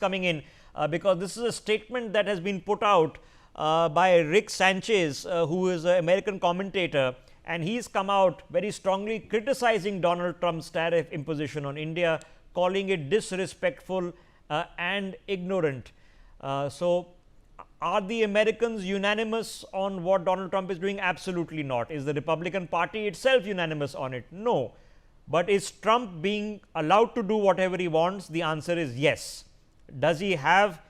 coming in because this is a statement that has been put out by Rick Sanchez, who is an American commentator, and he's come out very strongly criticizing Donald Trump's tariff imposition on India, calling it disrespectful and ignorant. So, are the Americans unanimous on what Donald Trump is doing? Absolutely not. Is the Republican Party itself unanimous on it? No. But is Trump being allowed to do whatever he wants? The answer is yes. Does he have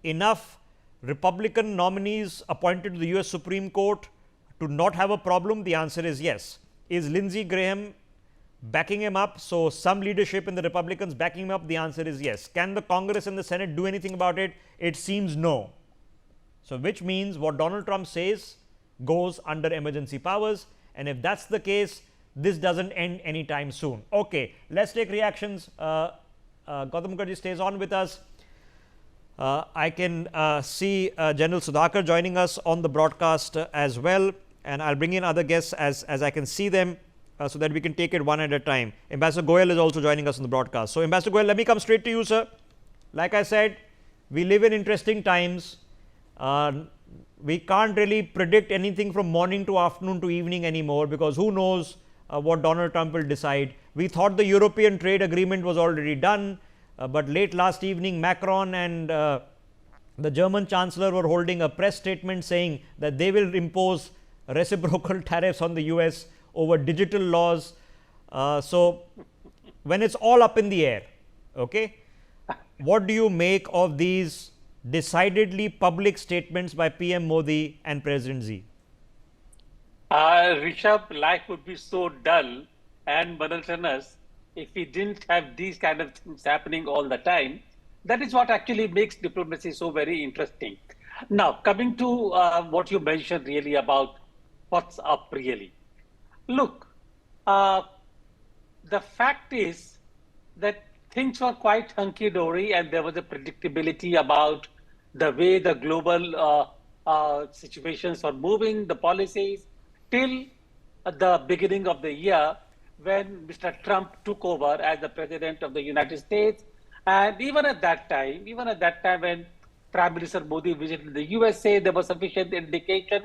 enough Republican nominees appointed to the US Supreme Court to not have a problem? The answer is yes. Is Lindsey Graham backing him up? So, some leadership in the Republicans backing him up? The answer is yes. Can the Congress and the Senate do anything about it? It seems no. So, which means what Donald Trump says goes under emergency powers, and if that's the case, this doesn't end anytime soon. Okay, let's take reactions. Gautam Mukherjee stays on with us. I can see General Sudhakar joining us on the broadcast as well, and I'll bring in other guests as I can see them so that we can take it one at a time. Ambassador Goyal is also joining us on the broadcast. So, Ambassador Goyal, let me come straight to you, sir. Like I said, we live in interesting times. We can't really predict anything from morning to afternoon to evening anymore, because who knows what Donald Trump will decide. We thought the European trade agreement was already done, but late last evening Macron and the German Chancellor were holding a press statement saying that they will impose reciprocal tariffs on the US over digital laws. So, when it's all up in the air, okay, what do you make of these decidedly public statements by PM Modi and President Xi? Rishabh, life would be so dull and monotonous if we didn't have these kind of things happening all the time. That is what actually makes diplomacy so very interesting. Now, coming to what you mentioned really about what's up really. Look, the fact is that things were quite hunky-dory and there was a predictability about the way the global situations were moving, the policies, till the beginning of the year when Mr. Trump took over as the President of the United States. And even at that time when Prime Minister Modi visited the USA, there was sufficient indication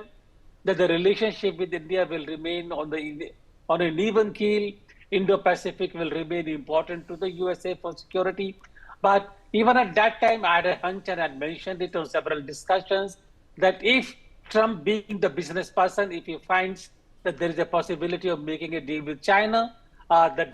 that the relationship with India will remain on an even keel. Indo-Pacific will remain important to the USA for security. But even at that time, I had a hunch and had mentioned it on several discussions that if Trump, being the business person, if he finds that there is a possibility of making a deal with China,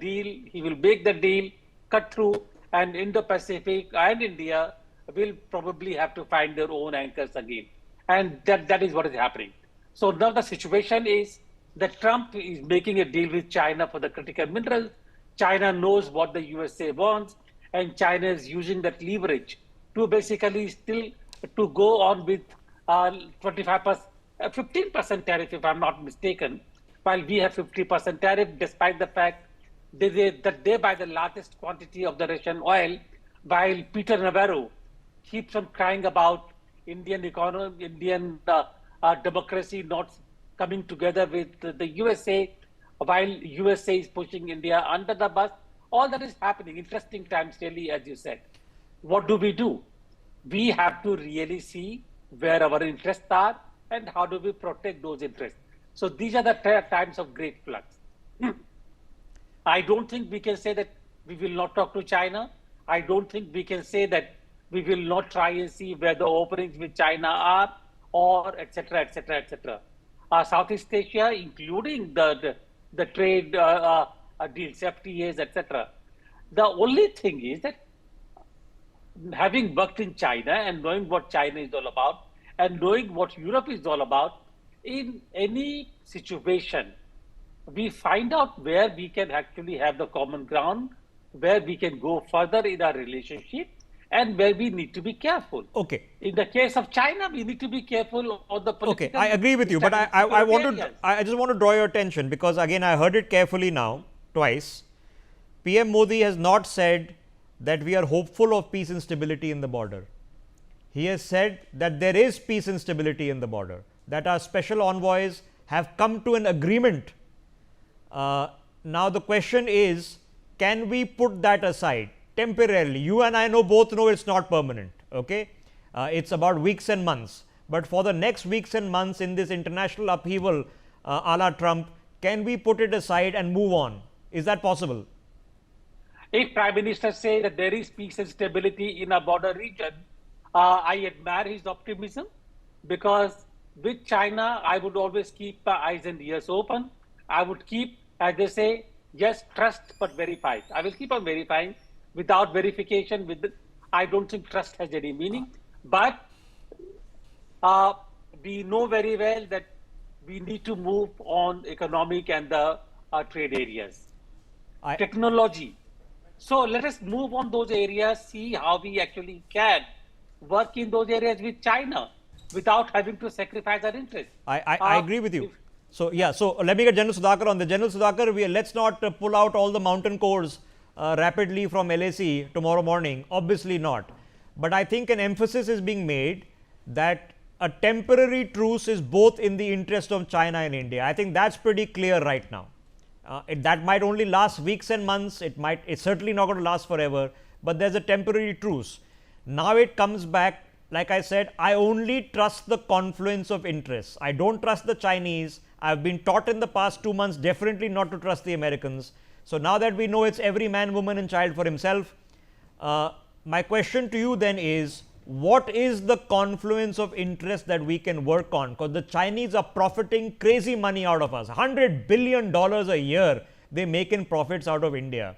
he will make the deal, cut through, and Indo-Pacific and India will probably have to find their own anchors again. And that is what is happening. So now the situation is that Trump is making a deal with China for the critical minerals. China knows what the USA wants, and China is using that leverage to basically still to go on with 25%, 15% tariff, if I'm not mistaken, while we have 50% tariff, despite the fact that they buy the largest quantity of the Russian oil, while Peter Navarro keeps on crying about Indian economy, Indian democracy not coming together with the USA, while USA is pushing India under the bus. All that is happening. Interesting times, really, as you said. What do? We have to really see where our interests are and how do we protect those interests. So these are the times of great flux. I don't think we can say that we will not talk to China. I don't think we can say that we will not try and see where the openings with China are, or etc., etc., etc. Southeast Asia, including the trade deals, FTAs, etc. The only thing is that having worked in China and knowing what China is all about and knowing what Europe is all about, in any situation, we find out where we can actually have the common ground, where we can go further in our relationship, and where we need to be careful. Okay. In the case of China, we need to be careful of the political. Okay, I agree with you, but I just want to draw your attention, because again I heard it carefully now twice. PM Modi has not said that we are hopeful of peace and stability in the border. He has said that there is peace and stability in the border, that our special envoys have come to an agreement. Now the question is, can we put that aside? temporarily, you and I both know it's not permanent. Okay, it's about weeks and months. But for the next weeks and months in this international upheaval, a la Trump, can we put it aside and move on? Is that possible? If Prime Minister say that there is peace and stability in a border region, I admire his optimism, because with China, I would always keep my eyes and ears open. I would keep, as they say, yes, trust but verify. I will keep on verifying. Without verification, I don't think trust has any meaning. But uh, we know very well that we need to move on economic and the trade areas. I, Technology. So let us move on those areas, see how we actually can work in those areas with China without having to sacrifice our interests. I agree with you. So, yeah, so let me get General Sudhakar on the General Sudhakar. Let's not pull out all the mountain cores rapidly from LAC tomorrow morning. Obviously not. But I think an emphasis is being made that a temporary truce is both in the interest of China and India. I think that's pretty clear right now. That might only last weeks and months. It's certainly not going to last forever, but there's a temporary truce. Now it comes back, like I said, I only trust the confluence of interests. I don't trust the Chinese. I've been taught in the past 2 months definitely not to trust the Americans. So now that we know it's every man, woman and child for himself, my question to you then is, what is the confluence of interest that we can work on? Because the Chinese are profiting crazy money out of us. $100 billion a year they make in profits out of India.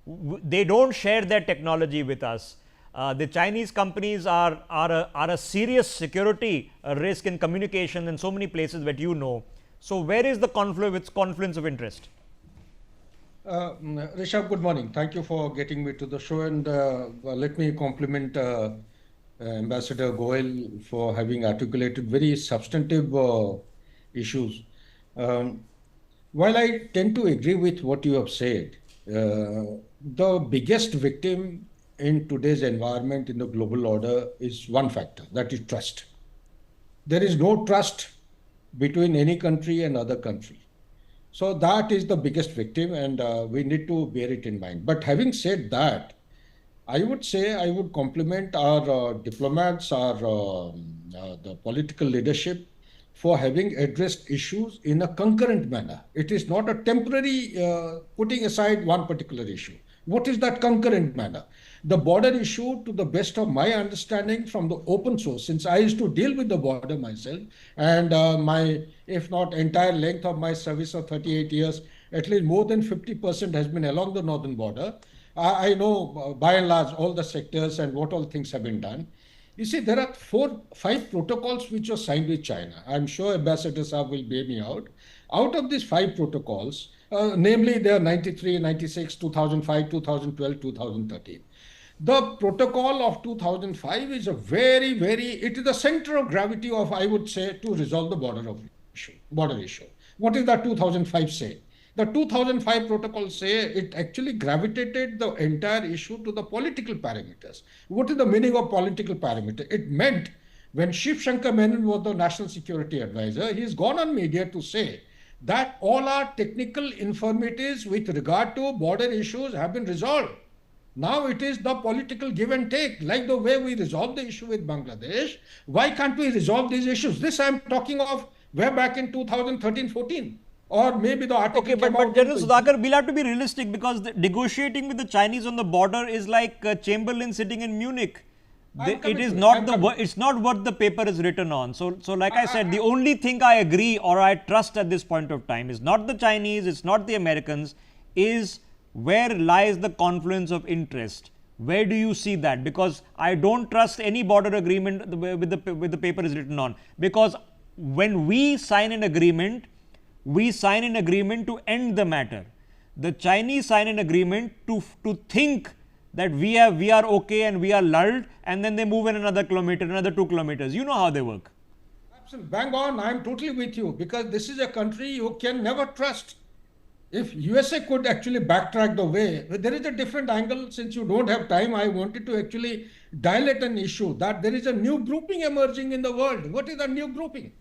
They don't share their technology with us. The Chinese companies are a serious security risk in communication in so many places that you know. So where is the confluence of interest? Rishabh, good morning. Thank you for getting me to the show, and let me compliment Ambassador Goel for having articulated very substantive issues. While I tend to agree with what you have said, the biggest victim in today's environment in the global order is one factor, that is trust. There is no trust between any country and other country. So that is the biggest victim, and we need to bear it in mind. But having said that, I would say I would compliment our diplomats, the political leadership for having addressed issues in a concurrent manner. It is not a temporary putting aside one particular issue. What is that concurrent manner? The border issue, to the best of my understanding from the open source, since I used to deal with the border myself, and if not entire length of my service of 38 years, at least more than 50% has been along the northern border. I know by and large all the sectors and what all things have been done. You see, there are 5 protocols which were signed with China. I'm sure Ambassador Saab will bail me out. Out of these 5 protocols, namely they are 93, 96, 2005, 2012, 2013. The protocol of 2005 is it is the center of gravity of, I would say, to resolve the border issue. What is the 2005 say? The 2005 protocol say it actually gravitated the entire issue to the political parameters. What is the meaning of political parameter? It meant when Shiv Shankar Menon was the national security advisor, he's gone on media to say that all our technical infirmities with regard to border issues have been resolved. Now it is the political give and take, like the way we resolved the issue with Bangladesh. Why can't we resolve these issues? This I'm talking of way back in 2013-14. Or maybe the article. Okay, but General Sudhakar, we'll have to be realistic, because negotiating with the Chinese on the border is like Chamberlain sitting in Munich. It's not what the paper is written on. So like I said, the only thing I agree or I trust at this point of time is not the Chinese, it's not the Americans, is where lies the confluence of interest. Where do you see that? Because I don't trust any border agreement with the paper is written on. Because when we sign an agreement to end the matter. The Chinese sign an agreement to think that we are okay and we are lulled, and then they move in another kilometer, another 2 kilometers. You know how they work. Absolutely. Bang on. I'm totally with you, because this is a country you can never trust. If USA could actually backtrack the way, there is a different angle. Since you don't have time, I wanted to actually dilate an issue that there is a new grouping emerging in the world. What is the new grouping?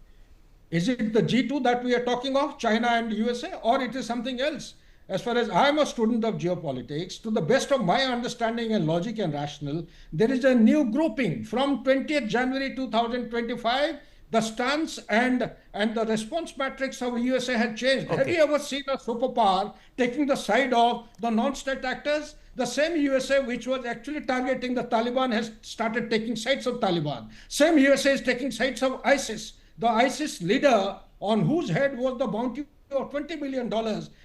Is it the G2 that we are talking of, China and USA, or it is something else? as far as I am a student of geopolitics, to the best of my understanding and logic and rational, there is a new grouping from 20th January 2025. The stance and the response matrix of USA had changed. Have Okay. you ever seen a superpower taking the side of the non-state actors? The same USA which was actually targeting the Taliban has started taking sides of Taliban. Same USA is taking sides of ISIS. The ISIS leader on whose head was the bounty of $20 billion.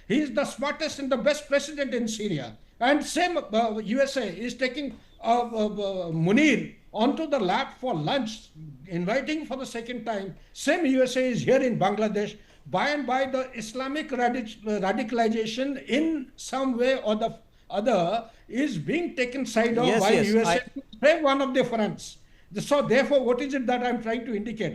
He is the smartest and the best president in Syria. And same USA is taking Munir onto the lap for lunch, inviting for the second time. Same USA is here in Bangladesh. By and by, the Islamic radicalization in some way or the other is being taken side of Yes, by yes, USA to save one of their fronts. So therefore, what is it that I'm trying to indicate?